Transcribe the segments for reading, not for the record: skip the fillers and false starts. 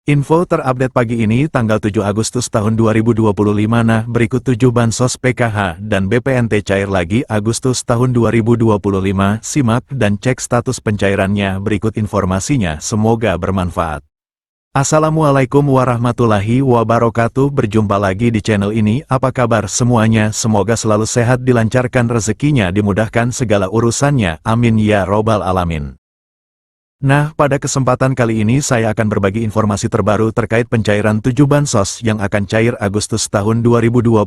Info terupdate pagi ini tanggal 7 Agustus tahun 2025. Nah, berikut 7 bansos PKH dan BPNT cair lagi Agustus tahun 2025. Simak dan cek status pencairannya, berikut informasinya, semoga bermanfaat. Assalamualaikum warahmatullahi wabarakatuh. Berjumpa lagi di channel ini. Apa kabar semuanya? Semoga selalu sehat, dilancarkan rezekinya, dimudahkan segala urusannya. Amin ya robbal alamin. Nah, pada kesempatan kali ini saya akan berbagi informasi terbaru terkait pencairan 7 bansos yang akan cair Agustus tahun 2025.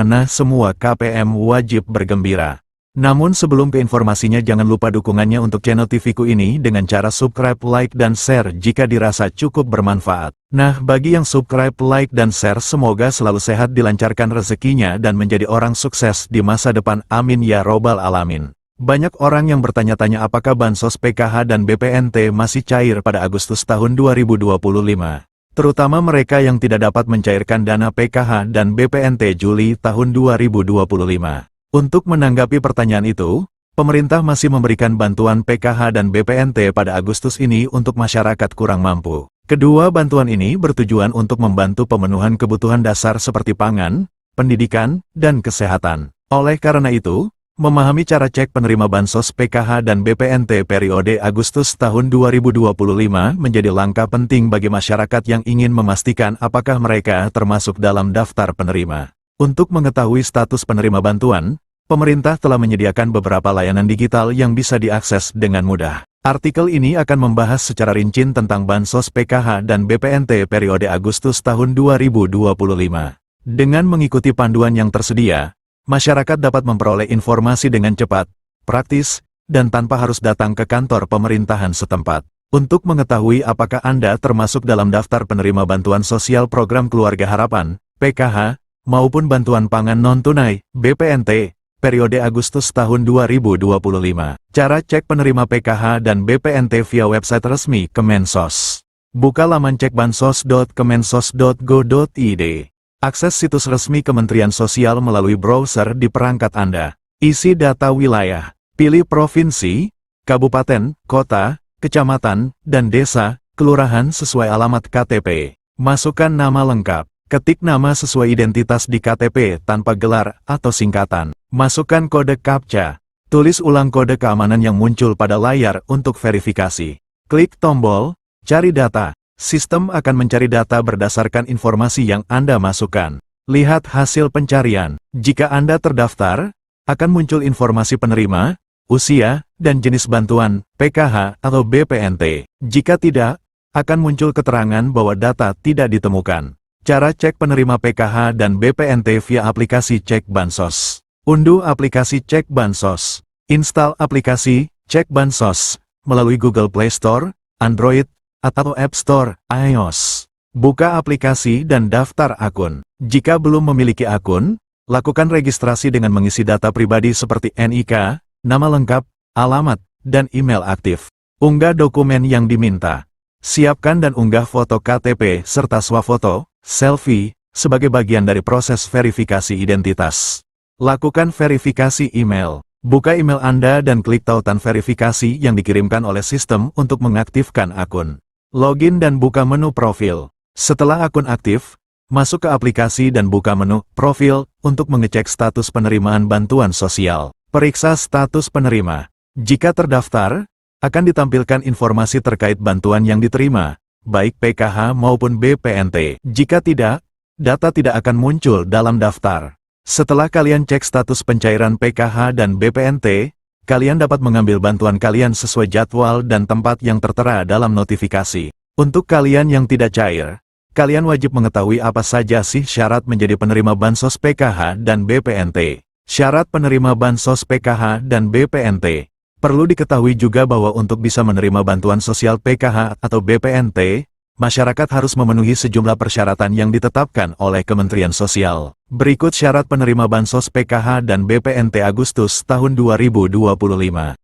Nah, semua KPM wajib bergembira. Namun sebelum ke informasinya, jangan lupa dukungannya untuk channel TV-ku ini dengan cara subscribe, like, dan share jika dirasa cukup bermanfaat. Nah, bagi yang subscribe, like, dan share, semoga selalu sehat, dilancarkan rezekinya, dan menjadi orang sukses di masa depan. Amin ya robbal alamin. Banyak orang yang bertanya-tanya apakah bansos PKH dan BPNT masih cair pada Agustus tahun 2025. Terutama mereka yang tidak dapat mencairkan dana PKH dan BPNT Juli tahun 2025. Untuk menanggapi pertanyaan itu, pemerintah masih memberikan bantuan PKH dan BPNT pada Agustus ini untuk masyarakat kurang mampu. Kedua bantuan ini bertujuan untuk membantu pemenuhan kebutuhan dasar seperti pangan, pendidikan, dan kesehatan. Oleh karena itu, memahami cara cek penerima bansos PKH dan BPNT periode Agustus tahun 2025 menjadi langkah penting bagi masyarakat yang ingin memastikan apakah mereka termasuk dalam daftar penerima. Untuk mengetahui status penerima bantuan, pemerintah telah menyediakan beberapa layanan digital yang bisa diakses dengan mudah. Artikel ini akan membahas secara rinci tentang bansos PKH dan BPNT periode Agustus tahun 2025. Dengan mengikuti panduan yang tersedia, masyarakat dapat memperoleh informasi dengan cepat, praktis, dan tanpa harus datang ke kantor pemerintahan setempat. Untuk mengetahui apakah Anda termasuk dalam daftar penerima bantuan sosial program Keluarga Harapan, PKH, maupun bantuan pangan non-tunai, BPNT, periode Agustus tahun 2025. Cara cek penerima PKH dan BPNT via website resmi Kemensos. Buka laman cekbansos.kemensos.go.id. Akses situs resmi Kementerian Sosial melalui browser di perangkat Anda. Isi data wilayah. Pilih provinsi, kabupaten, kota, kecamatan, dan desa, kelurahan sesuai alamat KTP. Masukkan nama lengkap. Ketik nama sesuai identitas di KTP tanpa gelar atau singkatan. Masukkan kode CAPTCHA. Tulis ulang kode keamanan yang muncul pada layar untuk verifikasi. Klik tombol Cari Data. Sistem akan mencari data berdasarkan informasi yang Anda masukkan. Lihat hasil pencarian. Jika Anda terdaftar, akan muncul informasi penerima, usia, dan jenis bantuan, PKH atau BPNT. Jika tidak, akan muncul keterangan bahwa data tidak ditemukan. Cara cek penerima PKH dan BPNT via aplikasi Cek Bansos. Unduh aplikasi Cek Bansos. Install aplikasi Cek Bansos melalui Google Play Store, Android, atau App Store, iOS. Buka aplikasi dan daftar akun. Jika belum memiliki akun, lakukan registrasi dengan mengisi data pribadi seperti NIK, nama lengkap, alamat, dan email aktif. Unggah dokumen yang diminta. Siapkan dan unggah foto KTP serta swafoto, selfie, sebagai bagian dari proses verifikasi identitas. Lakukan verifikasi email. Buka email Anda dan klik tautan verifikasi yang dikirimkan oleh sistem untuk mengaktifkan akun. Login dan buka menu profil. Setelah akun aktif, masuk ke aplikasi dan buka menu profil untuk mengecek status penerimaan bantuan sosial. Periksa status penerima. Jika terdaftar, akan ditampilkan informasi terkait bantuan yang diterima, baik PKH maupun BPNT. Jika tidak, data tidak akan muncul dalam daftar. Setelah kalian cek status pencairan PKH dan BPNT, kalian dapat mengambil bantuan kalian sesuai jadwal dan tempat yang tertera dalam notifikasi. Untuk kalian yang tidak cair, kalian wajib mengetahui apa saja sih syarat menjadi penerima bansos PKH dan BPNT. Syarat penerima bansos PKH dan BPNT. Perlu diketahui juga bahwa untuk bisa menerima bantuan sosial PKH atau BPNT, masyarakat harus memenuhi sejumlah persyaratan yang ditetapkan oleh Kementerian Sosial. Berikut syarat penerima bansos PKH dan BPNT Agustus tahun 2025.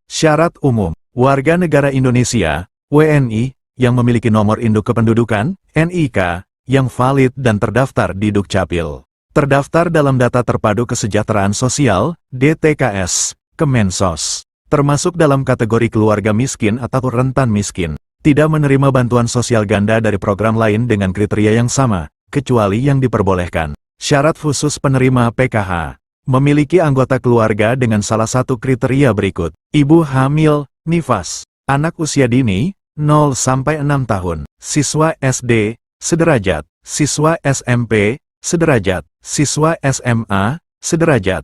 Syarat umum. Warga negara Indonesia, WNI, yang memiliki nomor induk kependudukan, NIK, yang valid dan terdaftar di Dukcapil. Terdaftar dalam Data Terpadu Kesejahteraan Sosial, DTKS, Kemensos. Termasuk dalam kategori keluarga miskin atau rentan miskin. tidak menerima bantuan sosial ganda dari program lain dengan kriteria yang sama, kecuali yang diperbolehkan. Syarat khusus penerima PKH. Memiliki anggota keluarga dengan salah satu kriteria berikut. Ibu hamil, nifas. Anak usia dini, 0-6 tahun. Siswa SD, sederajat. Siswa SMP, sederajat. Siswa SMA, sederajat.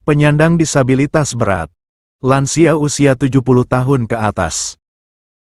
Penyandang disabilitas berat. Lansia usia 70 tahun ke atas.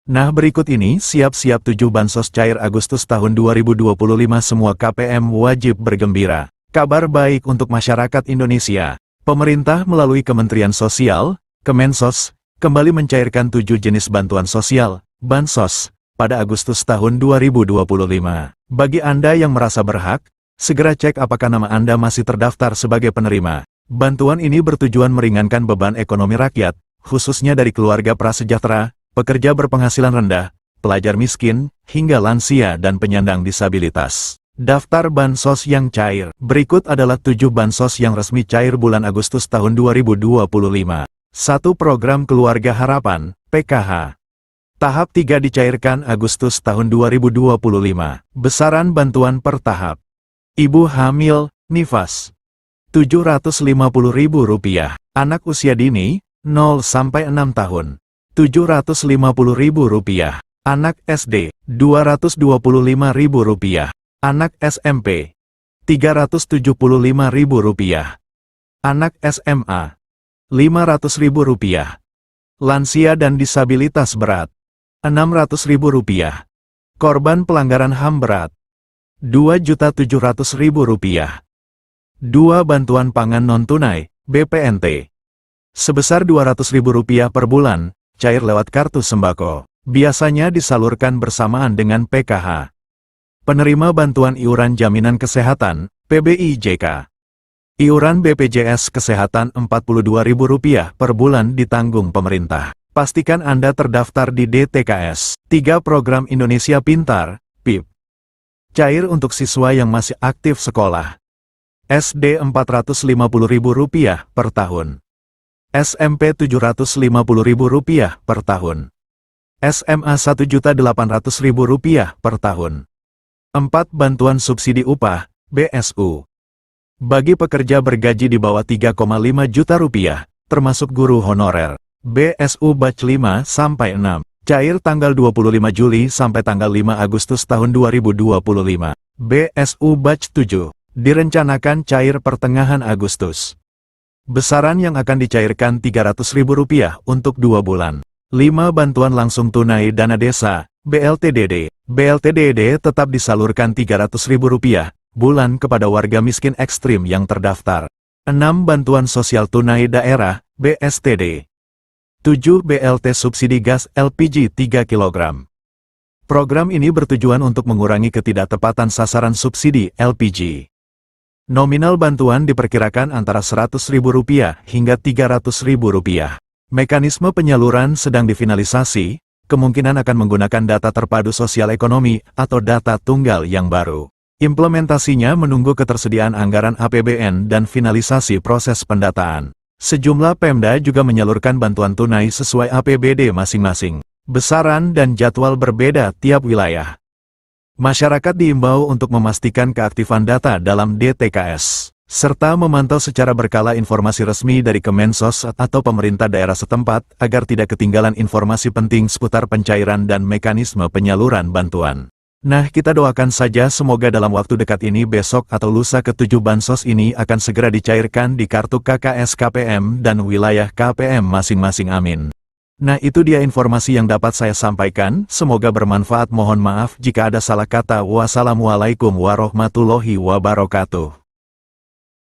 Nah, berikut ini siap-siap 7 bansos cair Agustus tahun 2025. Semua KPM wajib bergembira. Kabar baik untuk masyarakat Indonesia. Pemerintah melalui Kementerian Sosial, Kemensos, kembali mencairkan 7 jenis bantuan sosial, bansos, pada Agustus tahun 2025. Bagi Anda yang merasa berhak, segera cek apakah nama Anda masih terdaftar sebagai penerima. Bantuan ini bertujuan meringankan beban ekonomi rakyat, khususnya dari keluarga prasejahtera, pekerja berpenghasilan rendah, pelajar miskin, hingga lansia dan penyandang disabilitas. Daftar bansos yang cair. Berikut adalah 7 bansos yang resmi cair bulan Agustus tahun 2025. 1. Program Keluarga Harapan, PKH. Tahap 3 dicairkan Agustus tahun 2025. Besaran bantuan per tahap. Ibu hamil, nifas. Rp750.000. Anak usia dini, 0-6 tahun. Rp750.000. Anak SD, Rp225.000. Anak SMP, Rp375.000. Anak SMA, Rp500.000. Lansia dan disabilitas berat, Rp600.000. Korban pelanggaran HAM berat, Rp2.700.000. 2. Bantuan pangan non-tunai, BPNT. Sebesar Rp200.000 per bulan, cair lewat kartu sembako. Biasanya disalurkan bersamaan dengan PKH. Penerima bantuan iuran jaminan kesehatan, PBIJK. Iuran BPJS Kesehatan Rp42.000 per bulan ditanggung pemerintah. Pastikan Anda terdaftar di DTKS. 3. Program Indonesia Pintar, PIP. Cair untuk siswa yang masih aktif sekolah. SD Rp450.000 per tahun. SMP Rp750.000 per tahun. SMA Rp1.800.000 per tahun. 4. Bantuan subsidi upah, BSU. Bagi pekerja bergaji di bawah Rp3,5 juta, termasuk guru honorer. BSU Batch 5-6. Cair tanggal 25 Juli sampai tanggal 5 Agustus tahun 2025. BSU Batch 7. Direncanakan cair pertengahan Agustus. Besaran yang akan dicairkan Rp300.000 untuk 2 bulan. 5. Bantuan langsung tunai dana desa, BLTDD. BLTDD tetap disalurkan Rp300.000 bulan kepada warga miskin ekstrim yang terdaftar. 6. Bantuan sosial tunai daerah, BSTD. 7. BLT subsidi gas LPG 3 kg. Program ini bertujuan untuk mengurangi ketidaktepatan sasaran subsidi LPG. Nominal bantuan diperkirakan antara Rp100.000 hingga Rp300.000. Mekanisme penyaluran sedang difinalisasi, kemungkinan akan menggunakan data terpadu sosial ekonomi atau data tunggal yang baru. Implementasinya menunggu ketersediaan anggaran APBN dan finalisasi proses pendataan. Sejumlah Pemda juga menyalurkan bantuan tunai sesuai APBD masing-masing. Besaran dan jadwal berbeda tiap wilayah. Masyarakat diimbau untuk memastikan keaktifan data dalam DTKS, serta memantau secara berkala informasi resmi dari Kemensos atau pemerintah daerah setempat agar tidak ketinggalan informasi penting seputar pencairan dan mekanisme penyaluran bantuan. Nah, kita doakan saja semoga dalam waktu dekat ini besok atau lusa ke-7 bansos ini akan segera dicairkan di kartu KKS KPM dan wilayah KPM masing-masing, amin. Nah, itu dia informasi yang dapat saya sampaikan, semoga bermanfaat. Mohon maaf jika ada salah kata. Wassalamualaikum warahmatullahi wabarakatuh.